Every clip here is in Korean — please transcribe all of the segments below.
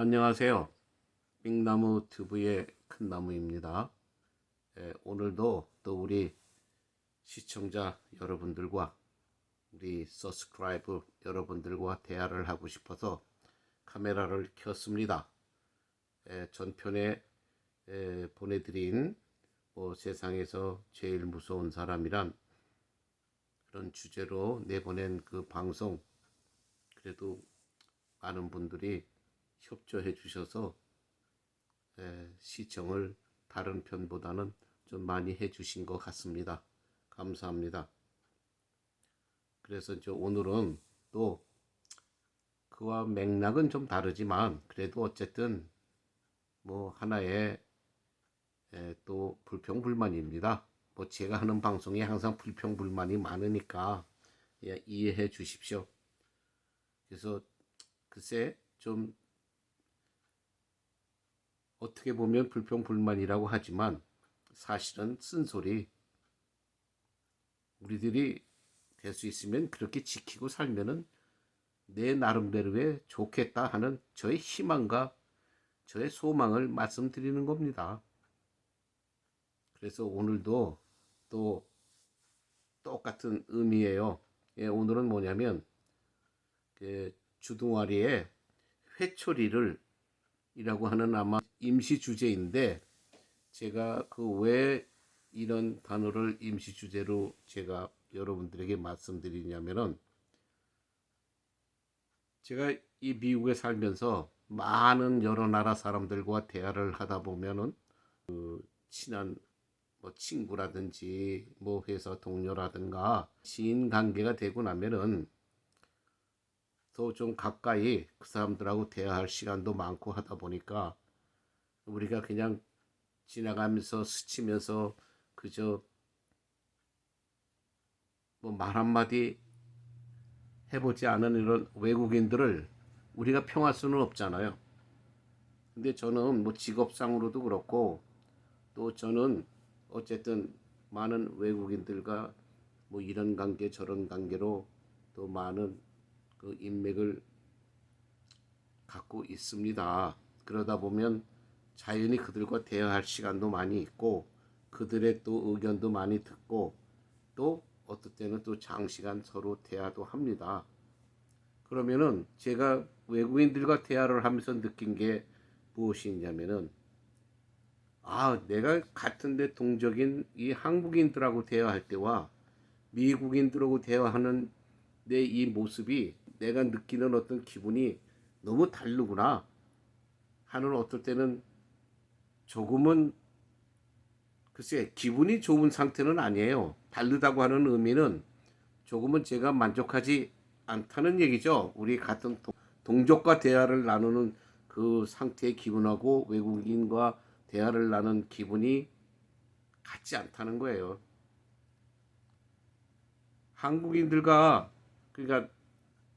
안녕하세요. 빅나무 튜브의 큰나무입니다. 오늘도 또 우리 시청자 여러분들과 우리 서브스크라이브 여러분들과 대화를 하고 싶어서 카메라를 켰습니다. 전편에 보내드린 세상에서 제일 무서운 사람이란 그런 주제로 내보낸 그 방송, 그래도 많은 분들이 협조해 주셔서 시청을 다른 편보다는 좀 많이 해 주신 것 같습니다. 감사합니다. 그래서 오늘은 또 그와 맥락은 좀 다르지만 그래도 어쨌든 하나의 또 불평불만입니다. 제가 하는 방송에 항상 불평불만이 많으니까 이해해 주십시오. 그래서 글쎄 좀 어떻게 보면 불평불만이라고 하지만 사실은 쓴소리, 우리들이 될 수 있으면 그렇게 지키고 살면은 내 나름대로의 좋겠다 하는 저의 희망과 저의 소망을 말씀드리는 겁니다. 그래서 오늘도 또 똑같은 의미예요. 오늘은 뭐냐면 그 주둥아리에 회초리를 이라고 하는 아마 임시 주제인데, 제가 왜 이런 단어를 임시 주제로 제가 여러분들에게 말씀드리냐면은, 제가 이 미국에 살면서 많은 여러 나라 사람들과 대화를 하다 보면은 친한 친구라든지 회사 동료라든가 지인 관계가 되고 나면은 더 좀 가까이 그 사람들하고 대화할 시간도 많고 하다 보니까 우리가 그냥 지나가면서 스치면서 그저 말 한마디 해보지 않은 이런 외국인들을 우리가 평할 수는 없잖아요. 근데 저는 직업상으로도 그렇고 또 저는 어쨌든 많은 외국인들과 이런 관계 저런 관계로 또 많은 그 인맥을 갖고 있습니다. 그러다 보면 자연히 그들과 대화할 시간도 많이 있고 그들의 또 의견도 많이 듣고 또 어떨 때는 또 장시간 서로 대화도 합니다. 그러면은 제가 외국인들과 대화를 하면서 느낀 게 무엇이 있냐면은, 내가 같은데 동적인 이 한국인들하고 대화할 때와 미국인들하고 대화하는 내 이 모습이 내가 느끼는 어떤 기분이 너무 다르구나 하는, 어떨 때는 조금은 글쎄 기분이 좋은 상태는 아니에요. 다르다고 하는 의미는 조금은 제가 만족하지 않다는 얘기죠. 우리 같은 동족과 대화를 나누는 그 상태의 기분하고 외국인과 대화를 나누는 기분이 같지 않다는 거예요. 한국인들과, 그러니까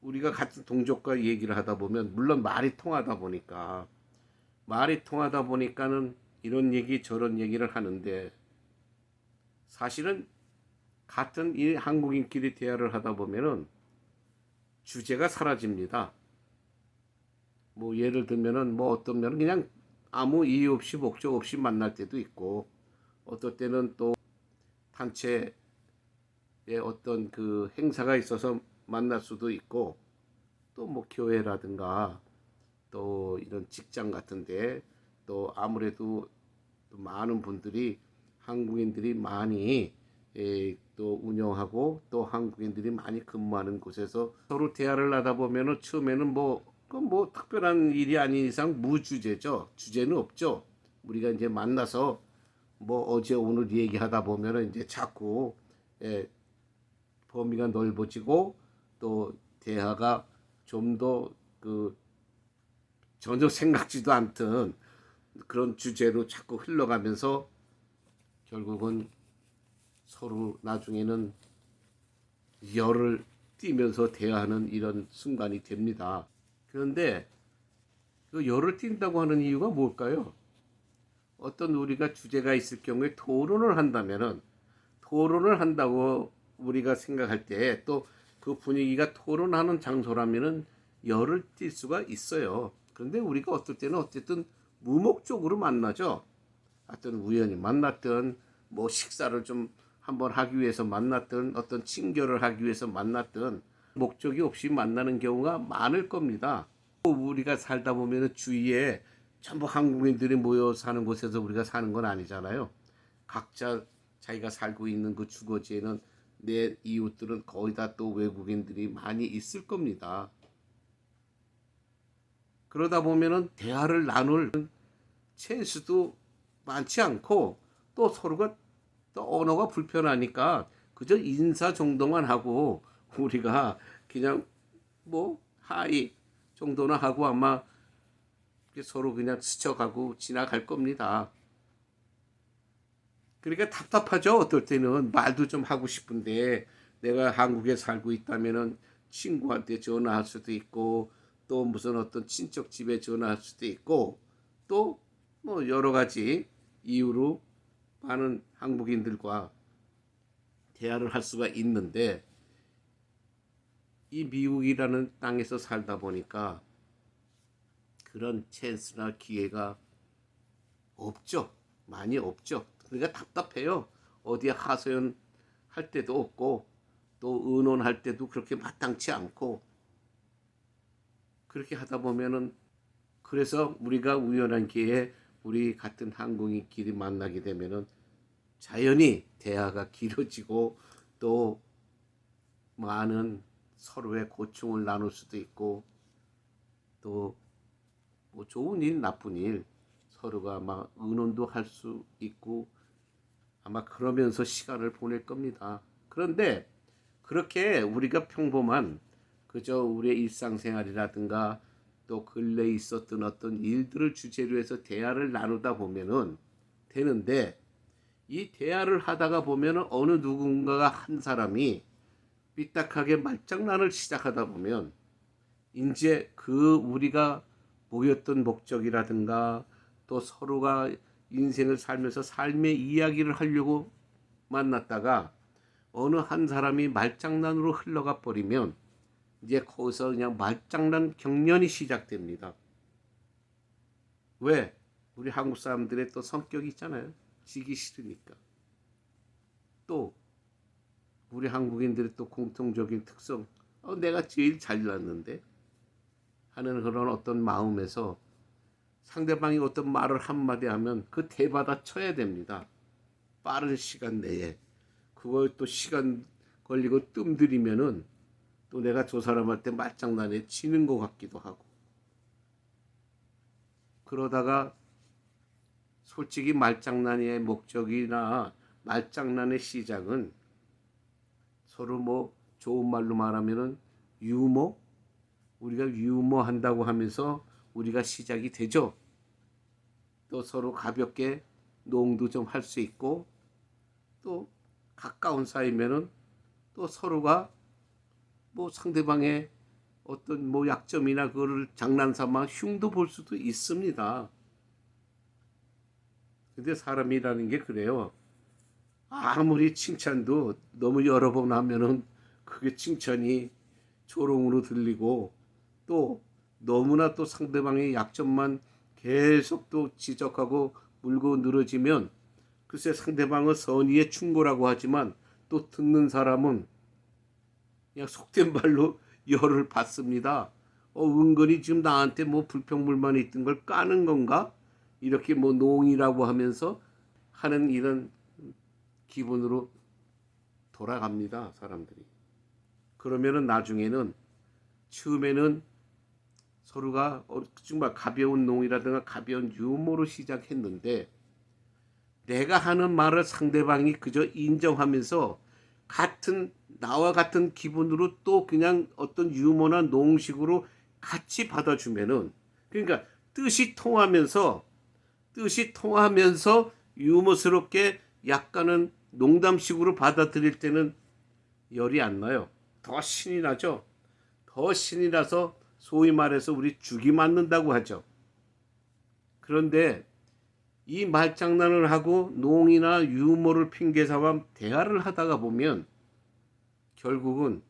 우리가 같은 동족과 얘기를 하다 보면 물론 말이 통하다 보니까는 이런 얘기 저런 얘기를 하는데, 사실은 같은 이 한국인끼리 대화를 하다 보면은 주제가 사라집니다. 예를 들면은 어떤 면은 그냥 아무 이유 없이 목적 없이 만날 때도 있고, 어떨 때는 또 단체의 어떤 그 행사가 있어서 만날 수도 있고, 또 교회라든가 또 이런 직장 같은데 또 아무래도 또 많은 분들이 한국인들이 많이 또 운영하고 또 한국인들이 많이 근무하는 곳에서 서로 대화를 하다 보면은 처음에는 특별한 일이 아닌 이상 무주제죠. 주제는 없죠. 우리가 이제 만나서 어제 오늘 얘기하다 보면은 이제 자꾸 범위가 넓어지고 또 대화가 좀 더 전혀 생각지도 않던 그런 주제로 자꾸 흘러가면서 결국은 서로 나중에는 열을 띠면서 대화하는 이런 순간이 됩니다. 그런데 그 열을 띈다고 하는 이유가 뭘까요? 어떤 우리가 주제가 있을 경우에 토론을 한다고 우리가 생각할 때 또 그 분위기가 토론하는 장소라면은 열을 띌 수가 있어요. 그런데 우리가 어떨 때는 어쨌든 무목적으로 만나죠. 어떤 우연히 만났던 뭐 식사를 좀 한번 하기 위해서 만났던 어떤 친교를 하기 위해서 만났던 목적이 없이 만나는 경우가 많을 겁니다. 우리가 살다 보면 주위에 전부 한국인들이 모여 사는 곳에서 우리가 사는 건 아니잖아요. 각자 자기가 살고 있는 그 주거지에는 내 이웃들은 거의 다 또 외국인들이 많이 있을 겁니다. 그러다 보면은 대화를 나눌 찬스도 많지 않고 또 서로가 또 언어가 불편하니까 그저 인사 정도만 하고 우리가 그냥 뭐 하이 정도나 하고 아마 서로 그냥 스쳐가고 지나갈 겁니다. 그러니까 답답하죠. 어떨 때는 말도 좀 하고 싶은데 내가 한국에 살고 있다면은 친구한테 전화할 수도 있고 또 무슨 어떤 친척 집에 전화할 수도 있고 또 뭐 여러 가지 이유로 많은 한국인들과 대화를 할 수가 있는데 이 미국이라는 땅에서 살다 보니까 그런 찬스나 기회가 없죠. 많이 없죠. 그러니까 답답해요. 어디에 하소연 할 때도 없고 또 의논할 때도 그렇게 마땅치 않고 그렇게 하다 보면은 그래서 우리가 우연한 기회에 우리 같은 한국인끼리 만나게 되면은 자연히 대화가 길어지고 또 많은 서로의 고충을 나눌 수도 있고 또 뭐 좋은 일 나쁜 일 서로가 막 의논도 할 수 있고 아마 그러면서 시간을 보낼 겁니다. 그런데 그렇게 우리가 평범한 그저 우리의 일상생활이라든가 또 근래에 있었던 어떤 일들을 주제로 해서 대화를 나누다 보면은 되는데 이 대화를 하다가 보면은 어느 누군가가 한 사람이 삐딱하게 말장난을 시작하다 보면 이제 그 우리가 모였던 목적이라든가 또 서로가 인생을 살면서 삶의 이야기를 하려고 만났다가 어느 한 사람이 말장난으로 흘러가 버리면 이제 거기서 그냥 말장난 경련이 시작됩니다. 왜? 우리 한국 사람들의 또 성격이 있잖아요. 지기 싫으니까. 또 우리 한국인들의 또 공통적인 특성, 내가 제일 잘났는데 하는 그런 어떤 마음에서 상대방이 어떤 말을 한마디 하면 그 대받아 쳐야 됩니다. 빠른 시간 내에. 그걸 또 시간 걸리고 뜸들이면은 또 내가 저 사람한테 말장난에 치는 것 같기도 하고. 그러다가 솔직히 말장난의 목적이나 말장난의 시작은 서로 뭐 좋은 말로 말하면은 유머? 우리가 유머 한다고 하면서 우리가 시작이 되죠. 또 서로 가볍게 농도 좀 할 수 있고 또 가까운 사이면은 또 서로가 뭐 상대방의 어떤 뭐 약점이나 그거를 장난삼아 흉도 볼 수도 있습니다. 근데 사람이라는 게 그래요. 아무리 칭찬도 너무 여러 번 하면은 그게 칭찬이 조롱으로 들리고 또 너무나 또 상대방의 약점만 계속 또 지적하고 물고 늘어지면 글쎄 상대방은 선의의 충고라고 하지만 또 듣는 사람은 그냥 속된 말로 열을 받습니다. 은근히 지금 나한테 뭐 불평불만이 있던 걸 까는 건가? 이렇게 뭐 농이라고 하면서 하는 이런 기분으로 돌아갑니다, 사람들이. 그러면은 나중에는 처음에는 서로가 정말 가벼운 농이라든가 가벼운 유머로 시작했는데 내가 하는 말을 상대방이 그저 인정하면서 같은 나와 같은 기분으로 또 그냥 어떤 유머나 농식으로 같이 받아주면은 그러니까 뜻이 통하면서 유머스럽게 약간은 농담식으로 받아들일 때는 열이 안 나요. 더 신이 나죠. 더 신이 나서 소위 말해서 우리 죽이 맞는다고 하죠. 그런데 이 말장난을 하고 농이나 유머를 핑계 삼아 대화를 하다가 보면 결국은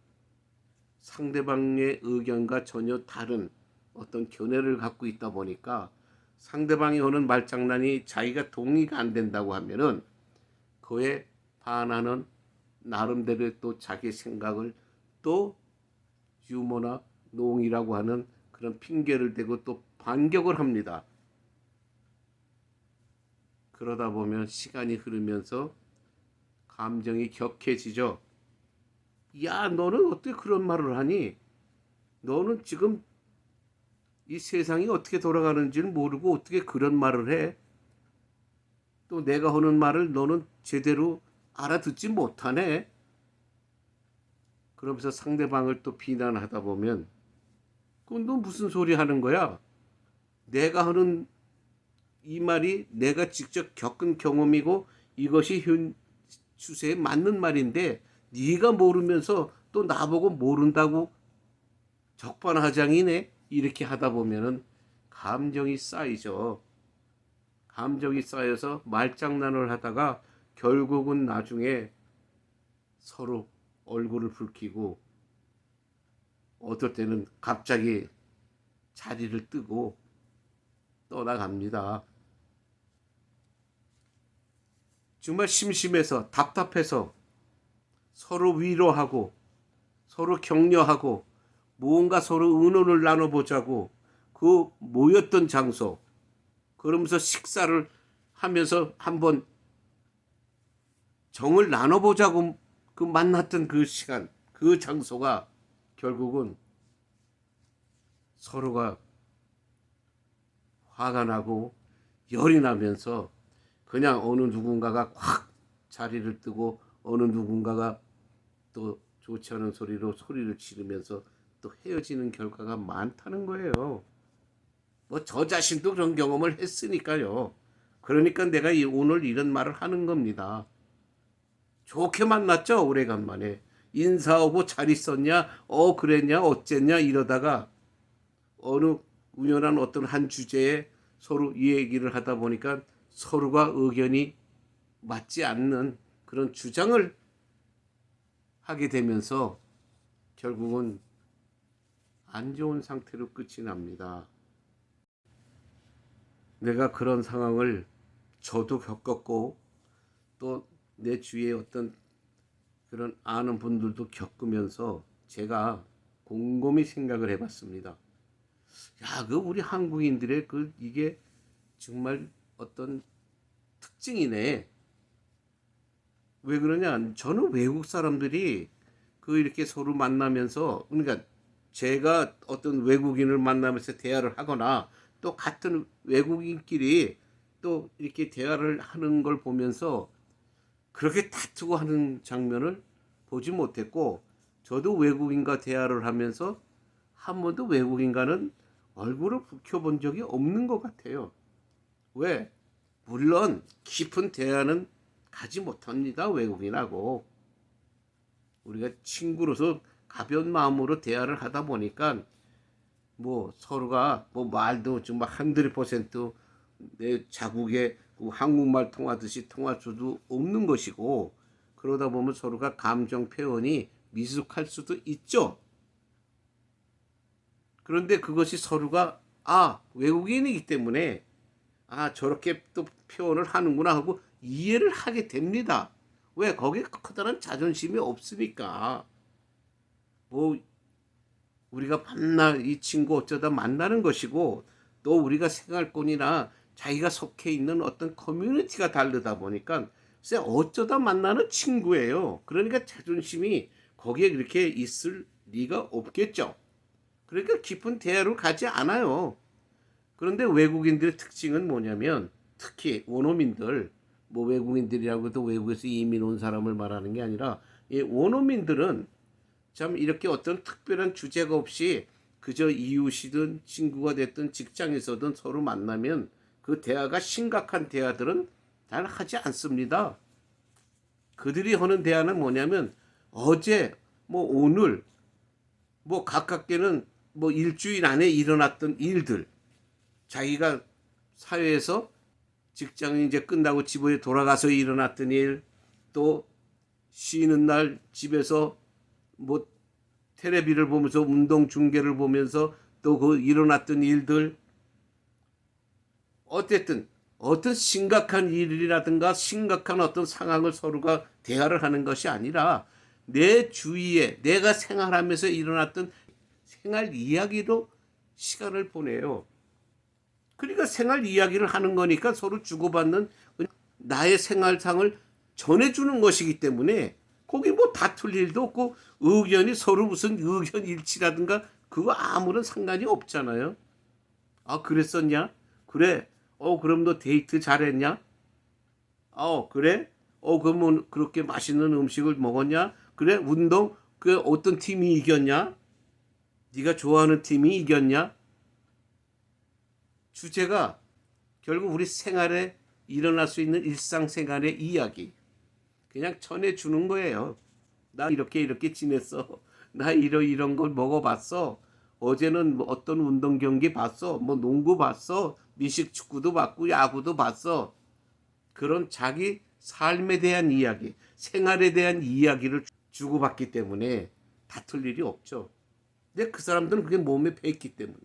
상대방의 의견과 전혀 다른 어떤 견해를 갖고 있다 보니까 상대방이 하는 말장난이 자기가 동의가 안 된다고 하면은 그에 반하는 나름대로 또 자기 생각을 또 유머나 농이라고 하는 그런 핑계를 대고 또 반격을 합니다. 그러다 보면 시간이 흐르면서 감정이 격해지죠. 야, 너는 어떻게 그런 말을 하니? 너는 지금 이 세상이 어떻게 돌아가는지를 모르고 어떻게 그런 말을 해? 또 내가 하는 말을 너는 제대로 알아듣지 못하네? 그러면서 상대방을 또 비난하다 보면 그건 너 무슨 소리 하는 거야? 내가 하는 이 말이 내가 직접 겪은 경험이고 이것이 현 추세에 맞는 말인데 네가 모르면서 또 나보고 모른다고 적반하장이네. 이렇게 하다 보면은 감정이 쌓이죠. 감정이 쌓여서 말장난을 하다가 결국은 나중에 서로 얼굴을 붉히고 어떨 때는 갑자기 자리를 뜨고 떠나갑니다. 정말 심심해서 답답해서 서로 위로하고 서로 격려하고 무언가 서로 의논을 나눠보자고 그 모였던 장소 그러면서 식사를 하면서 한번 정을 나눠보자고 그 만났던 그 시간 그 장소가 결국은 서로가 화가 나고 열이 나면서 그냥 어느 누군가가 확 자리를 뜨고 어느 누군가가 또 좋지 않은 소리를 지르면서 또 헤어지는 결과가 많다는 거예요. 뭐 저 자신도 그런 경험을 했으니까요. 그러니까 내가 오늘 이런 말을 하는 겁니다. 좋게 만났죠, 오래간만에. 인사하고 잘 있었냐, 그랬냐, 어쨌냐 이러다가 어느 우연한 어떤 한 주제에 서로 이 얘기를 하다 보니까 서로가 의견이 맞지 않는 그런 주장을 하게 되면서 결국은 안 좋은 상태로 끝이 납니다. 내가 그런 상황을 저도 겪었고 또 내 주위에 어떤 그런 아는 분들도 겪으면서 제가 곰곰이 생각을 해봤습니다. 야, 그 우리 한국인들의 그 이게 정말 어떤 특징이네. 왜 그러냐? 저는 외국 사람들이 그 이렇게 서로 만나면서 그러니까 제가 어떤 외국인을 만나면서 대화를 하거나 또 같은 외국인끼리 또 이렇게 대화를 하는 걸 보면서 그렇게 다투고 하는 장면을 보지 못했고 저도 외국인과 대화를 하면서 한 번도 외국인과는 얼굴을 붉혀본 적이 없는 것 같아요. 왜? 물론 깊은 대화는 가지 못합니다. 외국인하고. 우리가 친구로서 가벼운 마음으로 대화를 하다 보니까 뭐 서로가 뭐 말도 정말 100%내 자국의 그 한국말 통하듯이 통할 수도 없는 것이고 그러다 보면 서로가 감정 표현이 미숙할 수도 있죠. 그런데 그것이 서로가 외국인이기 때문에 저렇게 또 표현을 하는구나 하고 이해를 하게 됩니다. 왜? 거기에 커다란 자존심이 없으니까. 뭐 우리가 이 친구 어쩌다 만나는 것이고 또 우리가 생활권이나 자기가 속해 있는 어떤 커뮤니티가 다르다 보니까 어쩌다 만나는 친구예요. 그러니까 자존심이 거기에 그렇게 있을 리가 없겠죠. 그러니까 깊은 대화를 가지 않아요. 그런데 외국인들의 특징은 뭐냐면 특히 원어민들 뭐 외국인들이라고 해도 외국에서 이민 온 사람을 말하는 게 아니라 이 원어민들은 참 이렇게 어떤 특별한 주제가 없이 그저 이웃이든 친구가 됐든 직장에서든 서로 만나면 그 대화가 심각한 대화들은 잘 하지 않습니다. 그들이 하는 대화는 뭐냐면 어제 뭐 오늘 뭐 가깝게는 뭐 일주일 안에 일어났던 일들 자기가 사회에서 직장이 이제 끝나고 집에 돌아가서 일어났던 일 또 쉬는 날 집에서 뭐 텔레비를 보면서 운동 중계를 보면서 또 그 일어났던 일들, 어쨌든 어떤 심각한 일이라든가 심각한 어떤 상황을 서로가 대화를 하는 것이 아니라 내 주위에 내가 생활하면서 일어났던 생활 이야기로 시간을 보내요. 그러니까 생활 이야기를 하는 거니까 서로 주고받는 나의 생활상을 전해주는 것이기 때문에 거기 뭐 다툴 일도 없고 의견이 서로 무슨 의견 일치라든가 그거 아무런 상관이 없잖아요. 아, 그랬었냐? 그래. 그럼 너 데이트 잘했냐? 그래? 그러면 그렇게 맛있는 음식을 먹었냐? 그래? 운동? 그 어떤 팀이 이겼냐? 네가 좋아하는 팀이 이겼냐? 주제가 결국 우리 생활에 일어날 수 있는 일상생활의 이야기. 그냥 전해주는 거예요. 나 이렇게 지냈어. 나 이런 걸 먹어봤어. 어제는 뭐 어떤 운동 경기 봤어. 뭐 농구 봤어. 미식 축구도 봤고 야구도 봤어. 그런 자기 삶에 대한 이야기, 생활에 대한 이야기를 주고받기 때문에 다툴 일이 없죠. 근데 그 사람들은 그게 몸에 배있기 때문에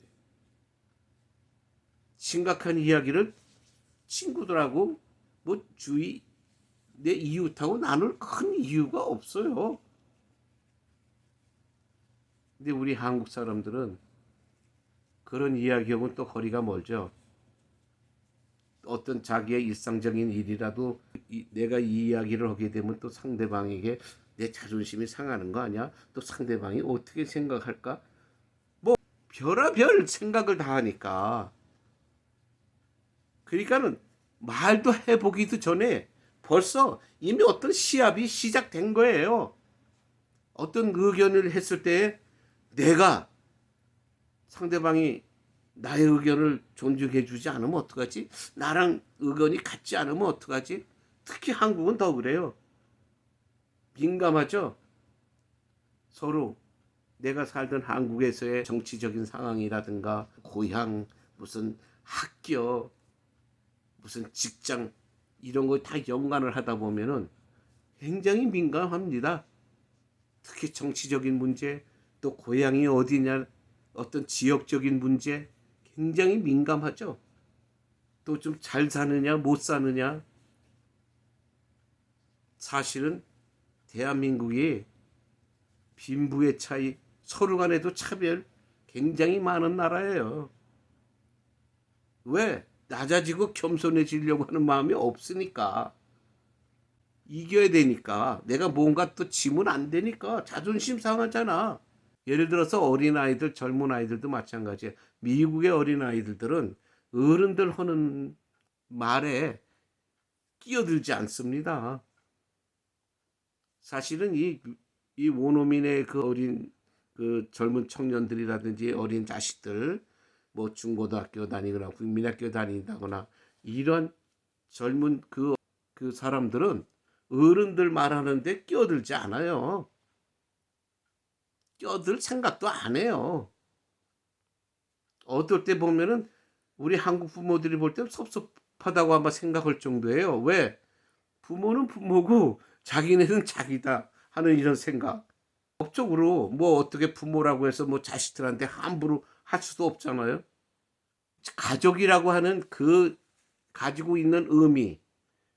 심각한 이야기를 친구들하고 뭐 주위 내 이웃하고 나눌 큰 이유가 없어요. 근데 우리 한국 사람들은 그런 이야기하고는 또 거리가 멀죠. 어떤 자기의 일상적인 일이라도 내가 이 이야기를 하게 되면 또 상대방에게 내 자존심이 상하는 거 아니야? 또 상대방이 어떻게 생각할까? 뭐 별의별 생각을 다 하니까 그러니까는 말도 해보기도 전에 벌써 이미 어떤 시합이 시작된 거예요. 어떤 의견을 했을 때 내가 상대방이 나의 의견을 존중해 주지 않으면 어떡하지? 나랑 의견이 같지 않으면 어떡하지? 특히 한국은 더 그래요. 민감하죠? 서로 내가 살던 한국에서의 정치적인 상황이라든가 고향, 무슨 학교, 무슨 직장 이런 거 다 연관을 하다 보면은 굉장히 민감합니다. 특히 정치적인 문제, 또 고향이 어디냐, 어떤 지역적인 문제 굉장히 민감하죠. 또 좀 잘 사느냐, 못 사느냐. 사실은 대한민국이 빈부의 차이, 서로 간에도 차별 굉장히 많은 나라예요. 왜? 낮아지고 겸손해지려고 하는 마음이 없으니까. 이겨야 되니까. 내가 뭔가 또 지면 안 되니까 자존심 상하잖아. 예를 들어서 어린아이들, 젊은 아이들도 마찬가지예요. 미국의 어린아이들은 어른들 하는 말에 끼어들지 않습니다. 사실은 이 원어민의 그 어린 그 젊은 청년들이라든지 어린 자식들, 뭐 중고등학교 다니거나 국민학교 다닌다거나 이런 젊은 그 사람들은 어른들 말하는데 끼어들지 않아요. 끼어들 생각도 안 해요. 어떨 때 보면은 우리 한국 부모들이 볼 때 섭섭하다고 아마 생각할 정도예요. 왜? 부모는 부모고 자기네는 자기다 하는 이런 생각. 법적으로 뭐 어떻게 부모라고 해서 뭐 자식들한테 함부로 할 수도 없잖아요. 가족이라고 하는 그 가지고 있는 의미,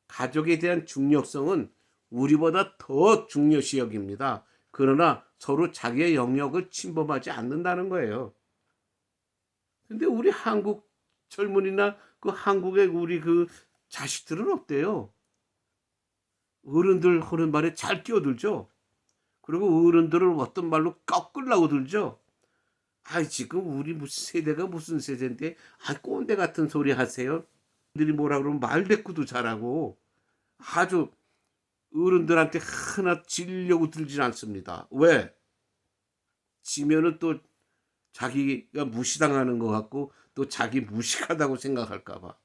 가족에 대한 중요성은 우리보다 더 중요시 여깁니다. 그러나 서로 자기의 영역을 침범하지 않는다는 거예요. 근데 우리 한국 젊은이나 그 한국의 우리 그 자식들은 어때요? 어른들 하는 말에 잘 끼어들죠? 그리고 어른들을 어떤 말로 꺾으려고 들죠? 지금 우리 무슨 세대가 무슨 세대인데, 꼰대 같은 소리 하세요? 들이 뭐라 그러면 말대꾸도 잘하고 아주 어른들한테 하나 지려고 들진 않습니다. 왜? 지면은 또 자기가 무시당하는 것 같고 또 자기 무식하다고 생각할까 봐.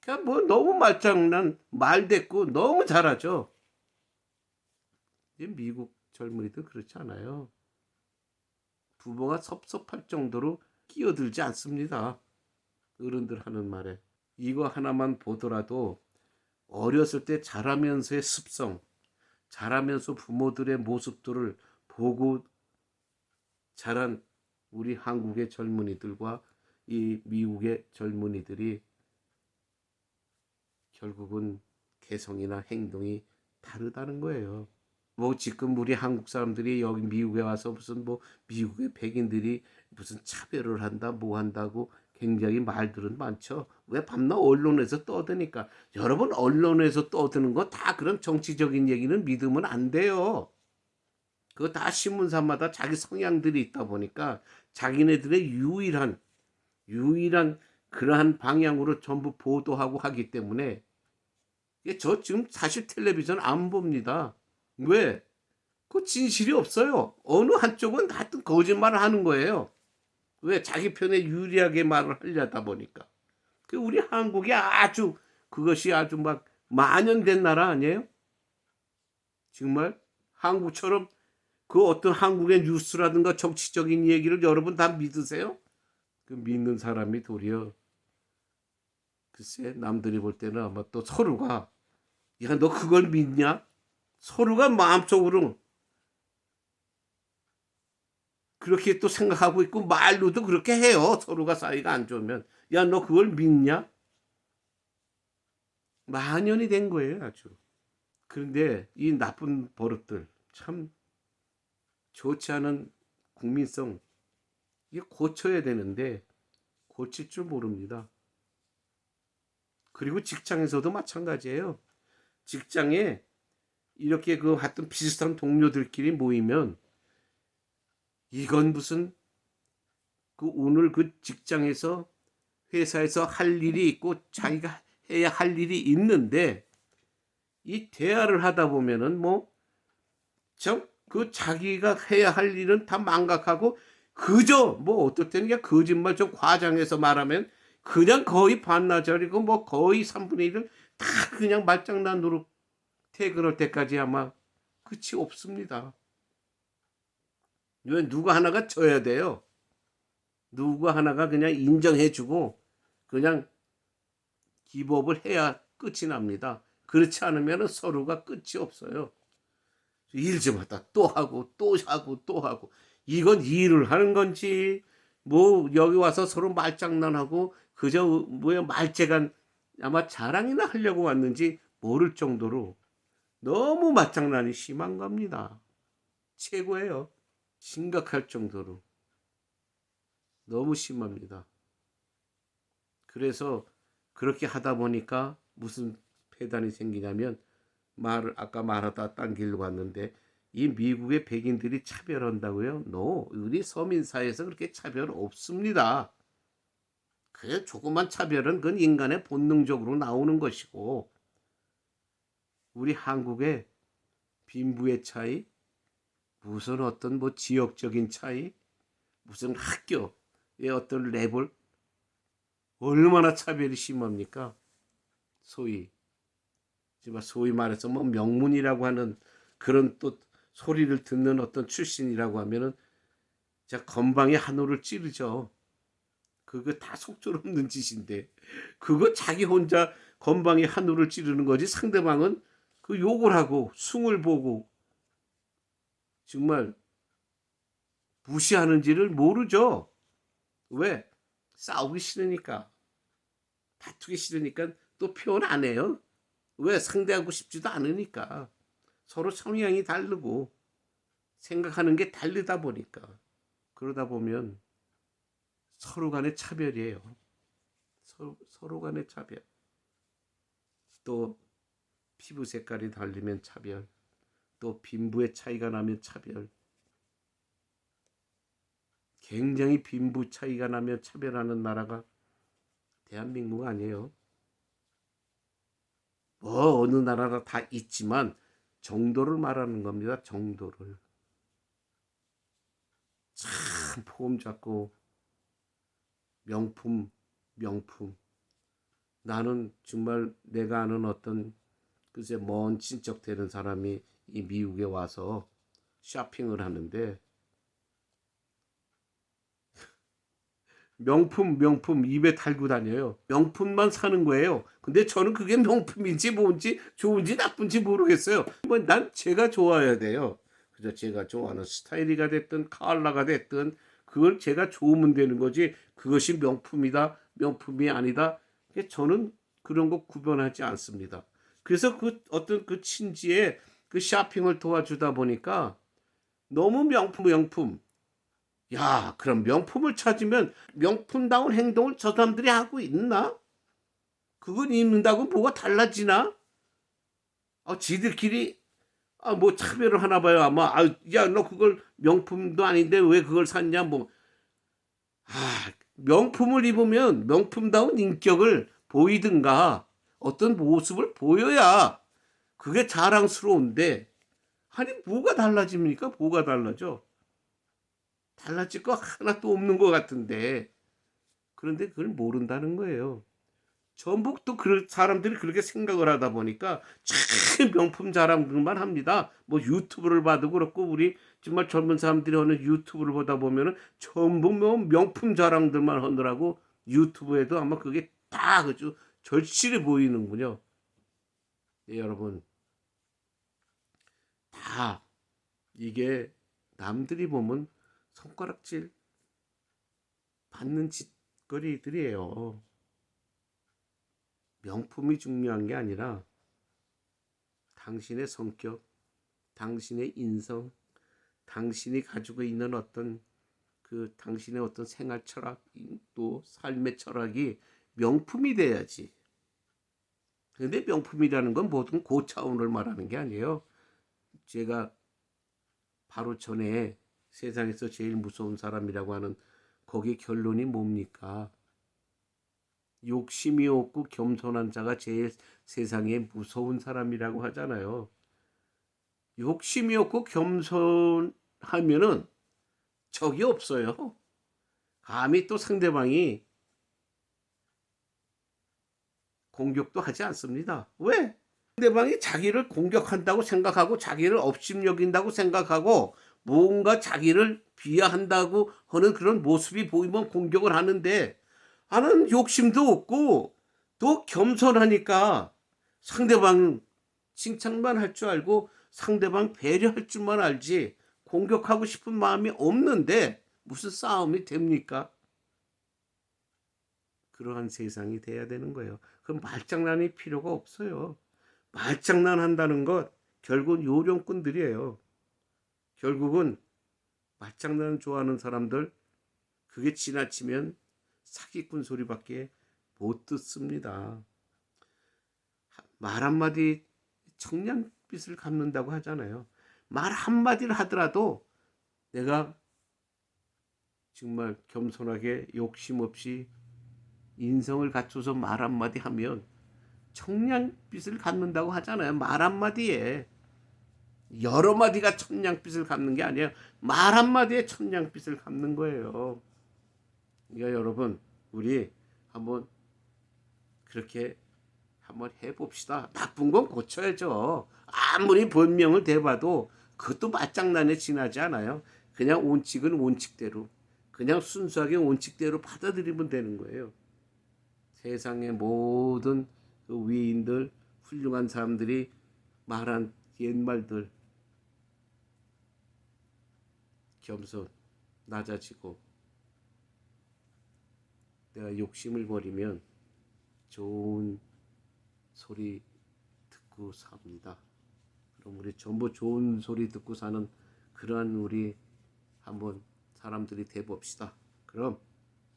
그냥 뭐 너무 말장난 말대꾸 너무 잘하죠. 미국 젊은이들 그렇지 않아요. 부모가 섭섭할 정도로 끼어들지 않습니다. 어른들 하는 말에. 이거 하나만 보더라도 어렸을 때 자라면서의 습성, 자라면서 부모들의 모습들을 보고 자란 우리 한국의 젊은이들과 이 미국의 젊은이들이 결국은 개성이나 행동이 다르다는 거예요. 뭐 지금 우리 한국 사람들이 여기 미국에 와서 무슨 뭐 미국의 백인들이 무슨 차별을 한다 뭐 한다고 굉장히 말들은 많죠. 왜 밤낮 언론에서 떠드니까. 여러분, 언론에서 떠드는 거 다 그런 정치적인 얘기는 믿으면 안 돼요. 그거 다 신문사마다 자기 성향들이 있다 보니까 자기네들의 유일한 그러한 방향으로 전부 보도하고 하기 때문에 저 지금 사실 텔레비전 안 봅니다. 왜? 그 진실이 없어요. 어느 한쪽은 하여튼 거짓말을 하는 거예요. 왜? 자기 편에 유리하게 말을 하려다 보니까. 우리 한국이 아주 그것이 아주 막 만연된 나라 아니에요? 정말 한국처럼 그 어떤 한국의 뉴스라든가 정치적인 얘기를 여러분 다 믿으세요? 그 믿는 사람이 도리어 글쎄 남들이 볼 때는 아마 또 서로가 야, 너 그걸 믿냐? 서로가 마음속으로 그렇게 또 생각하고 있고 말로도 그렇게 해요. 서로가 사이가 안 좋으면 야, 너 그걸 믿냐? 만연이 된 거예요, 아주. 그런데 이 나쁜 버릇들 참 좋지 않은 국민성 이게 고쳐야 되는데 고칠 줄 모릅니다. 그리고 직장에서도 마찬가지예요. 직장에 이렇게 그 하여튼 비슷한 동료들끼리 모이면 이건 무슨 그 오늘 그 직장에서 회사에서 할 일이 있고 자기가 해야 할 일이 있는데 이 대화를 하다 보면은 뭐 그 자기가 해야 할 일은 다 망각하고 그저 뭐 어떨 때는 그냥 거짓말 좀 과장해서 말하면 그냥 거의 반나절이고 뭐 거의 3분의 1을 다 그냥 말장난으로 퇴근할 때까지 아마 끝이 없습니다. 왜 누가 하나가 져야 돼요. 누가 하나가 그냥 인정해주고 그냥 기법을 해야 끝이 납니다. 그렇지 않으면 서로가 끝이 없어요. 일 좀 하다 또 하고 또 하고 또 하고 이건 일을 하는 건지 뭐 여기 와서 서로 말장난하고 그저 뭐야 말재간 아마 자랑이나 하려고 왔는지 모를 정도로 너무 말장난이 심한 겁니다. 최고예요. 심각할 정도로 너무 심합니다. 그래서 그렇게 하다 보니까 무슨 폐단이 생기냐면 아까 말하다 딴 길로 갔는데 이 미국의 백인들이 차별한다고요? 우리 서민 사회에서 그렇게 차별 없습니다. 그 조그만 차별은 그건 인간의 본능적으로 나오는 것이고 우리 한국의 빈부의 차이, 무슨 어떤 뭐 지역적인 차이, 무슨 학교의 어떤 레벨 얼마나 차별이 심합니까? 소위 말해서 뭐 명문이라고 하는 그런 또 소리를 듣는 어떤 출신이라고 하면은 자 건방에 한우를 찌르죠. 그거 다 속절없는 짓인데 그거 자기 혼자 건방에 한우를 찌르는 거지 상대방은 그 욕을 하고 숭을 보고 정말 무시하는지를 모르죠. 왜? 싸우기 싫으니까 다투기 싫으니까 또 표현 안 해요. 왜? 상대하고 싶지도 않으니까 서로 성향이 다르고 생각하는 게 다르다 보니까 그러다 보면 서로 간의 차별이에요. 서로 간의 차별. 또 피부 색깔이 다르면 차별. 또 빈부의 차이가 나면 차별. 굉장히 빈부 차이가 나면 차별하는 나라가 대한민국 아니에요. 뭐 어느 나라나 다 있지만 정도를 말하는 겁니다. 정도를. 참 폼 잡고 명품. 나는 정말 내가 아는 어떤 글쎄 먼 친척 되는 사람이 이 미국에 와서 쇼핑을 하는데 명품 입에 달고 다녀요. 명품만 사는 거예요. 근데 저는 그게 명품인지 뭔지 좋은지 나쁜지 모르겠어요. 뭐 난 제가 좋아야 돼요. 그래서 제가 좋아하는 스타일이가 됐든 컬러가 됐든 그걸 제가 좋으면 되는 거지 그것이 명품이다, 명품이 아니다. 저는 그런 거 구별하지 않습니다. 그래서 그 어떤 그 친지의 그 쇼핑을 도와주다 보니까 너무 명품. 야, 그럼 명품을 찾으면 명품다운 행동을 저 사람들이 하고 있나? 그걸 입는다고 뭐가 달라지나? 지들끼리 뭐 차별을 하나 봐요. 아마 야, 너 그걸 명품도 아닌데 왜 그걸 샀냐? 뭐 명품을 입으면 명품다운 인격을 보이든가 어떤 모습을 보여야 그게 자랑스러운데 아니 뭐가 달라집니까? 뭐가 달라져? 달라질 거 하나도 없는 것 같은데 그런데 그걸 모른다는 거예요. 전부 또 사람들이 그렇게 생각을 하다 보니까 참 명품 자랑들만 합니다. 뭐 유튜브를 봐도 그렇고 우리 정말 젊은 사람들이 하는 유튜브를 보다 보면은 전부 뭐 명품 자랑들만 하느라고 유튜브에도 아마 그게 다 그죠 절실해 보이는군요. 네, 여러분 다 이게 남들이 보면 손가락질 받는 짓거리들이에요. 명품이 중요한 게 아니라 당신의 성격, 당신의 인성, 당신이 가지고 있는 어떤 그 당신의 어떤 생활 철학, 또 삶의 철학이 명품이 돼야지. 근데 명품이라는 건 모든 고차원을 말하는 게 아니에요. 제가 바로 전에 세상에서 제일 무서운 사람이라고 하는 거기 결론이 뭡니까? 욕심이 없고 겸손한 자가 제일 세상에 무서운 사람이라고 하잖아요. 욕심이 없고 겸손하면은 적이 없어요. 감히 또 상대방이 공격도 하지 않습니다. 왜? 상대방이 자기를 공격한다고 생각하고 자기를 업심여긴다고 생각하고 뭔가 자기를 비하한다고 하는 그런 모습이 보이면 공격을 하는데 나는 욕심도 없고 또 겸손하니까 상대방 칭찬만 할 줄 알고 상대방 배려할 줄만 알지 공격하고 싶은 마음이 없는데 무슨 싸움이 됩니까? 그러한 세상이 돼야 되는 거예요. 그럼 말장난이 필요가 없어요. 말장난 한다는 것 결국은 요령꾼들이에요. 결국은 말장난 좋아하는 사람들 그게 지나치면 사기꾼 소리밖에 못 듣습니다. 말 한마디 청량빛을 갚는다고 하잖아요. 말 한마디를 하더라도 내가 정말 겸손하게 욕심 없이 인성을 갖춰서 말 한마디 하면 청량빛을 갚는다고 하잖아요. 말 한마디에 여러 마디가 청량빛을 갚는 게 아니에요. 말 한마디에 청량빛을 갚는 거예요. 그러니까 여러분 우리 한번 그렇게 한번 해봅시다. 나쁜 건 고쳐야죠. 아무리 본명을 대봐도 그것도 맞장난에 지나지 않아요. 그냥 원칙은 원칙대로 그냥 순수하게 원칙대로 받아들이면 되는 거예요. 세상의 모든 그 위인들 훌륭한 사람들이 말한 옛말들 겸손 낮아지고 내가 욕심을 버리면 좋은 소리 듣고 삽니다. 그럼 우리 전부 좋은 소리 듣고 사는 그러한 우리 한번 사람들이 돼 봅시다. 그럼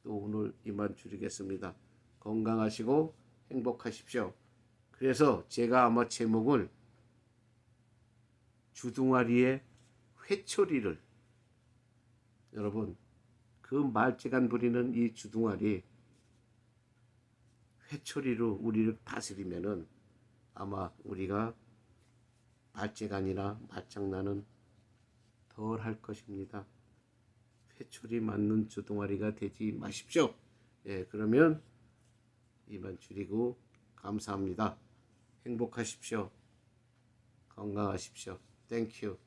또 오늘 이만 줄이겠습니다. 건강하시고 행복하십시오. 그래서 제가 아마 제목을 주둥아리의 회초리를 여러분 그 말재간 부리는 이 주둥아리 회초리로 우리를 다스리면은 아마 우리가 말재간이나 말장난은 덜 할 것입니다. 회초리 맞는 주둥아리가 되지 마십시오. 예, 그러면 이만 줄이고 감사합니다. 행복하십시오. 건강하십시오. 땡큐.